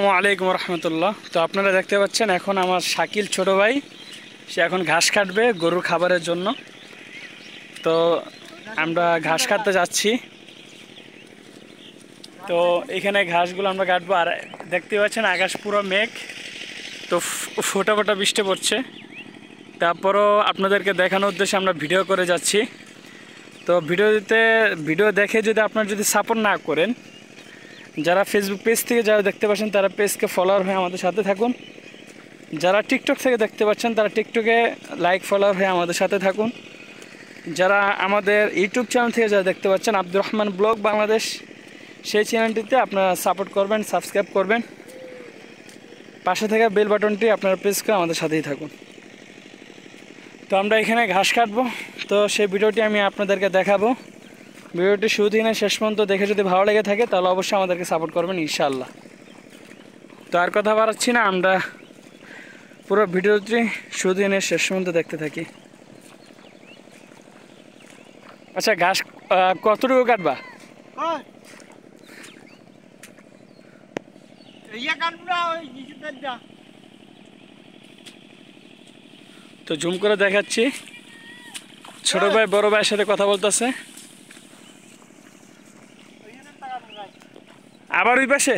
আসসালামু আলাইকুম রহমতুল্লাহ। তো আপনারা দেখতে পাচ্ছেন এখন আমার শাকিল ছোট ভাই সে এখন ঘাস কাটবে গরুর খাবারের জন্য। তো আমরা ঘাস কাটতে যাচ্ছি। তো এখানে ঘাসগুলো আমরা কাটবো। আর দেখতে পাচ্ছেন আকাশ পুরো মেঘ, তো ফোঁটা ফোঁটা বৃষ্টি পড়ছে। তারপরও আপনাদেরকে দেখানোর উদ্দেশ্যে আমরা ভিডিও করে যাচ্ছি। তো ভিডিও দেখে যদি আপনারা যদি সাপোর্ট না করেন, যারা ফেসবুক পেজ থেকে যারা দেখতে পাচ্ছেন তারা পেজকে ফলোয়ার হয়ে আমাদের সাথে থাকুন। যারা টিকটক থেকে দেখতে পাচ্ছেন তারা টিকটকে লাইক ফলোয়ার হয়ে আমাদের সাথে থাকুন। যারা আমাদের ইউটিউব চ্যানেল থেকে যারা দেখতে পাচ্ছেন আব্দুর রহমান ব্লগ বাংলাদেশ, সেই চ্যানেলটিতে আপনারা সাপোর্ট করবেন, সাবস্ক্রাইব করবেন। পাশে থাকা বেল বাটনটি আপনারা প্রেস করে আমাদের সাথেই থাকুন। তো আমরা এখানে ঘাস কাটবো, তো সেই ভিডিওটি আমি আপনাদেরকে দেখাবো। ভিডিওটি শুরু থেকে শেষ পর্যন্ত দেখে যদি ভালো লেগে থাকে তাহলে অবশ্যই আমাদেরকে সাপোর্ট করবেন ইনশাআল্লাহ। তো আর কথা বাড়াচ্ছি না, আমরা পুরো ভিডিওটি শুরু থেকে শেষ পর্যন্ত দেখতে থাকি। আচ্ছা, ঘাস কতটুকু কাটবা? তো জুম করে দেখাচ্ছি, ছোট ভাই বড় ভাইয়ের সাথে কথা বলতেছে। আবার ওই পাশে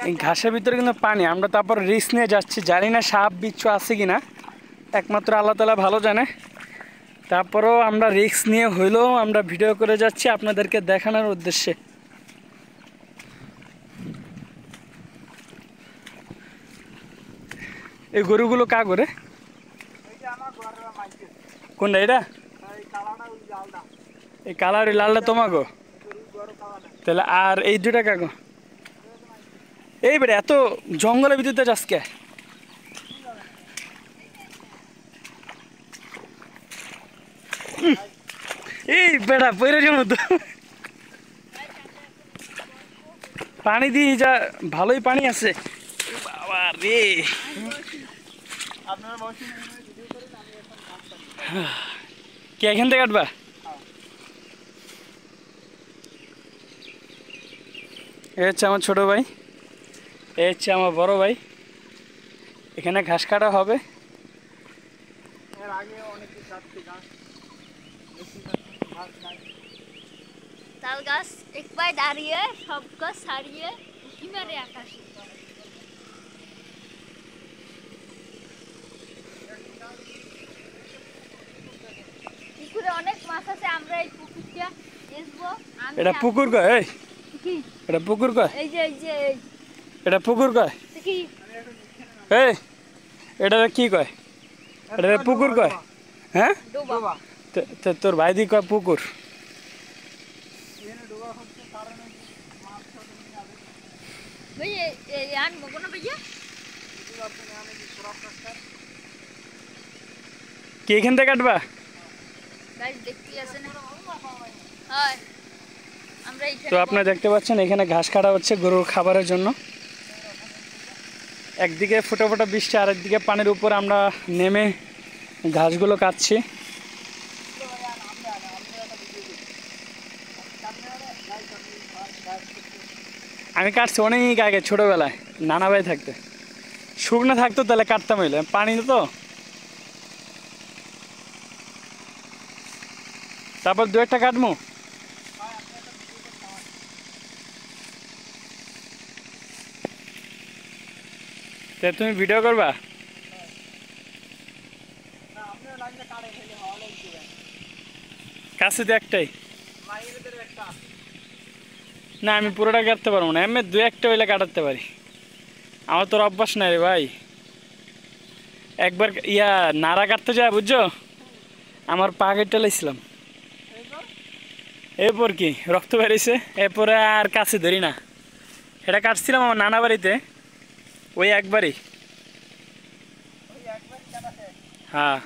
এই ঘাসের ভিতরে কিন্তু পানি, আমরা তারপর রিস্ক নিয়ে যাচ্ছি। জানি না সাপ বিচ্ছু আছে কিনা, একমাত্র আল্লাহ তাআলা ভালো জানে। তারপরেও আমরা রিস্ক নিয়ে হইলেও আমরা ভিডিও করে যাচ্ছি আপনাদেরকে দেখানোর উদ্দেশ্যে। এই গরুগুলো কা করে? কোনটা এটা? এই কালার লালটা তোমাগো? তাহলে আর এই দুটা কাগো? এই বেটা এত জঙ্গলের ভিতরে আজকে এই বেটা পয়রা যাবো তো। পানি দিয়ে যা ভালোই পানি আছে বাবা রে। কে এখান থেকে কাটবা? এ হচ্ছে আমার ছোট ভাই, এ হচ্ছে আমার বড় ভাই। এখানে ঘাস কাটা হবে। তাল গাছ এক পায়ে দাঁড়িয়ে সব গাছ ছাড়িয়ে উঠি মারে আকাশে। পুকুরে অনেক মাছ আছে, আমরা এই পুকুরটা আসবো। এটা পুকুর কয়? এই কি এটা পুকুর কয়? এই যে এটা পুকুর কয়? কি এই এটা কি কয়? এটা পুকুর কয়? হ্যাঁ, ডোবা। তোর ভাই দি কয় পুকুর। ভাই এই আন মগনা ভাইয়া কি এখান থেকে কাটবা? গাইস দেখতে আসেন। হয় আমরা তো আপনারা দেখতে পাচ্ছেন এখানে ঘাস কাটা হচ্ছে গরুর খাবারের জন্য। একদিকে ফোঁটা ফোঁটা বৃষ্টি, আর একদিকে পানির উপর আমরা নেমে ঘাসগুলো কাটছি। আমি কাটছি অনেক আগে, ছোটোবেলায় নানা ভাই থাকতে। শুকনো থাকতো তাহলে কাটতাম, হইলে পানি তো। তারপর দু একটা কাটবো। তুমি ভিডিও করবা? কাছে তো একটাই না, আমি পুরোটা কাটতে পারবো না। এমনি দু একটা হইলে কাটাতে পারি, আমার তোর অভ্যাস নাই রে ভাই। একবার নাড়া কাটতে যায় বুঝছো, আমার পা কেটে লাইছিলাম। এরপর কি রক্ত বেরিয়েছে, এরপরে আর কাছে ধরি না। এটা কাটছিলাম আমার নানা বাড়িতে, ওই একবারই। হ্যাঁ,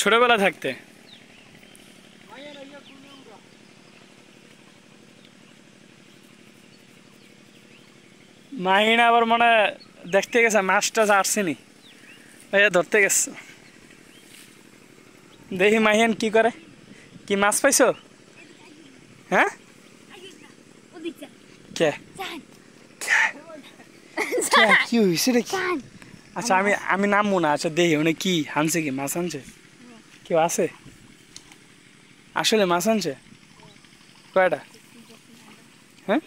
ছোটবেলা থাকতে। মাহিনা আবার মনে দেখতে গেছে মাছটা আসছেনি, ধরতে গেছে। দেখি মাহিয়ান কি করে, কি মাছ পাইছো? হ্যাঁ কে কি হয়েছে রে? আচ্ছা আমি আমি নামবো না। আচ্ছা দেখি মানে কি আনছে, কি মাছ আনছে? কেউ আছে আসলে মাছ আনছে? কয়টা? হ্যাঁ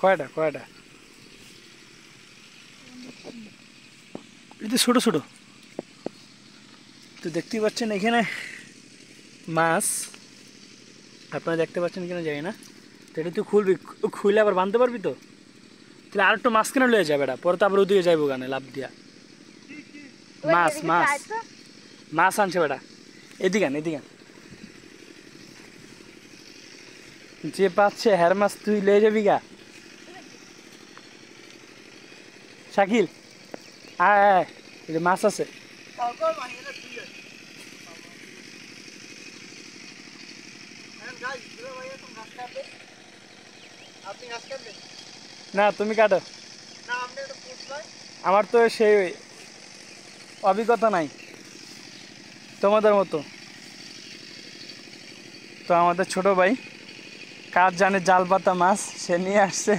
কয়টা কয়টা? এই তো ছোটো ছোটো। তো দেখতেই পাচ্ছেন এখানে মাছ, আপনারা দেখতে পাচ্ছেন কিনা জানি না। তো এটা তুই খুলবি, খুলে আবার বাঁধতে পারবি তো? তাহলে আর একটু মাছ কিনে লয়ে যাবে এটা, পরে তো আবার ওদিকে যাইবো গানে লাভ দিয়া। মাছ মাছ মাছ আনছে বেটা, এদিকে আন এদিকে আন। যে পাচ্ছে হ্যার মাছ তুই লয়ে যাবি গা। শাকিল আয় আয়, এই যে মাছ আছে। না তুমি কাটো, আমার তো সেই অভিজ্ঞতা নাই তোমাদের মতো। তো আমাদের ছোট ভাই কাজ জানে জাল পাতা মাছ, সে নিয়ে আসছে।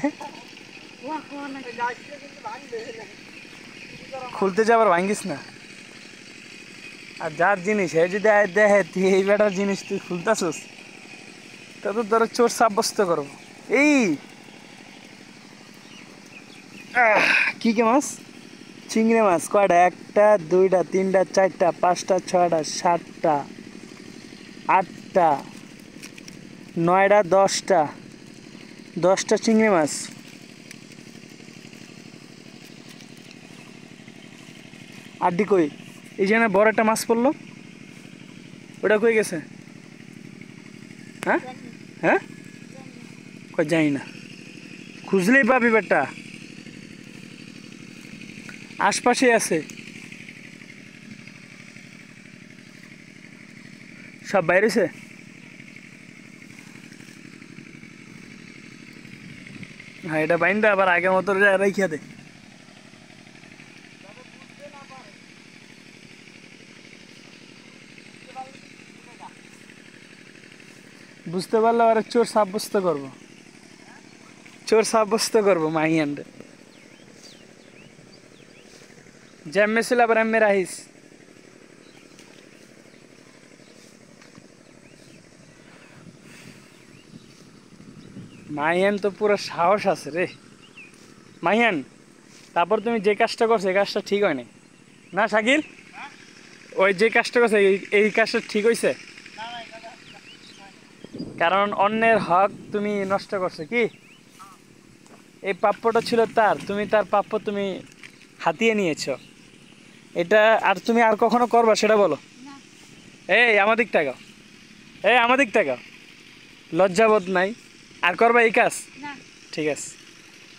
খুলতে যাবার ভাঙ্গিস না। আর যার জিনিস হে যদি দেখে তুই এই বেটার জিনিস তুই খুলতেছিস, তা তো ধরো চোর সাব্যস্ত করবো। এই কি কি মাছ? চিংড়ি মাছ কয়টা? একটা দুইটা তিনটা চারটা পাঁচটা ছয়টা সাতটা আটটা নয়টা দশটা, 10টা চিংড়ি মাছ। আড্ডি কই? এই যে বড় একটা মাছ পড়লো, ওটা কই গেছে? হ্যাঁ হ্যাঁ কই জানি না, খুঁজলেই পাবি বেটা, আশপাশে আছে সব বাইরেছে। হ্যাঁ এটা বাইন্দা আবার আগের মতো রেখে দে। বুঝতে পারলে আবার চোর সাব্যস্ত করবো, চোর সাব্যস্ত করবো মাহিয়ানরে। জ্যামে ছিল আবার এমনি রাহিস। মাহিয়ান তো পুরো সাহস আছে রে মাহিয়ান। তারপর তুমি যে কাজটা করছো এই কাজটা ঠিক হয়নি না শাকিল? ওই যে কাজটা করছে এই কাজটা ঠিক হয়েছে? কারণ অন্যের হক তুমি নষ্ট করছো। কি এই প্রাপ্যটা ছিল তার, তুমি তার প্রাপ্য তুমি হাতিয়ে নিয়েছো। এটা আর তুমি আর কখনো করবা সেটা বলো? এই আমার দিক তাকাও, এই আমার দিক তাকাও, লজ্জাবোধ নাই? আর করবা এই কাজ? ঠিক আছে,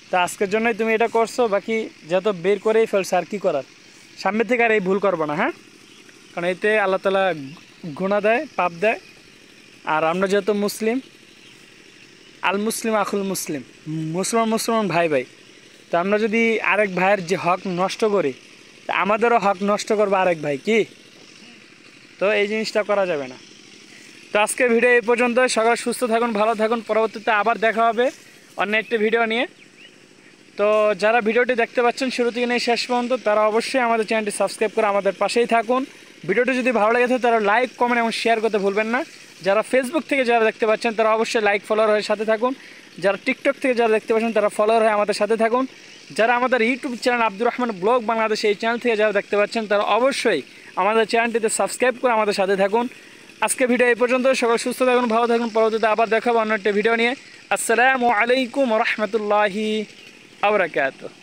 তো আজকের জন্যই তুমি এটা করছো। বাকি যত বের করেই ফেলছো, আর কি করার, সামনে থেকে আর এই ভুল করবো না। হ্যাঁ, কারণ এতে আল্লাহ তাআলা গুনাহ দেয়, পাপ দেয়। আর আমরা যেহেতু মুসলিম, আল মুসলিম আখুল মুসলিম, মুসলমান মুসলমান ভাই ভাই, তো আমরা যদি আরেক ভাইয়ের যে হক নষ্ট করি, তা আমাদেরও হক নষ্ট করবো আরেক ভাই। কি, তো এই জিনিসটা করা যাবে না। তো আজকের ভিডিও এই পর্যন্ত। সকালে সুস্থ থাকুন, ভালো থাকুন। পরবর্তীতে আবার দেখা হবে অন্য একটি ভিডিও নিয়ে। তো যারা ভিডিওটি দেখতে পাচ্ছেন শুরু থেকে নিয়ে শেষ পর্যন্ত, তারা অবশ্যই আমাদের চ্যানেলটি সাবস্ক্রাইব করে আমাদের পাশেই থাকুন। ভিডিওটি যদি ভালো লেগে থাকে তারা লাইক কমেন্ট এবং শেয়ার করতে ভুলবেন না। যারা ফেসবুক থেকে যারা দেখতে পাচ্ছেন তারা অবশ্যই লাইক ফলোয়ার হয়ে সাথে থাকুন। যারা টিকটক থেকে যারা দেখতে পাচ্ছেন তারা ফলোয়ার হয়ে আমাদের সাথে থাকুন। যারা আমাদের YouTube channel Abdur Rahman blog Bangladesh এই চ্যানেল থেকে যারা দেখতে পাচ্ছেন তারা অবশ্যই আমাদের চ্যানেলটিতে সাবস্ক্রাইব করে আমাদের সাথে থাকুন। আজকে ভিডিও এই পর্যন্ত। সকল সুস্থ থাকুন, ভালো থাকুন। পরবর্তীতে আবার দেখাবো অন্য একটা ভিডিও নিয়ে। আসসালামু আলাইকুম ওয়া রাহমাতুল্লাহি ওয়া বারাকাতুহু।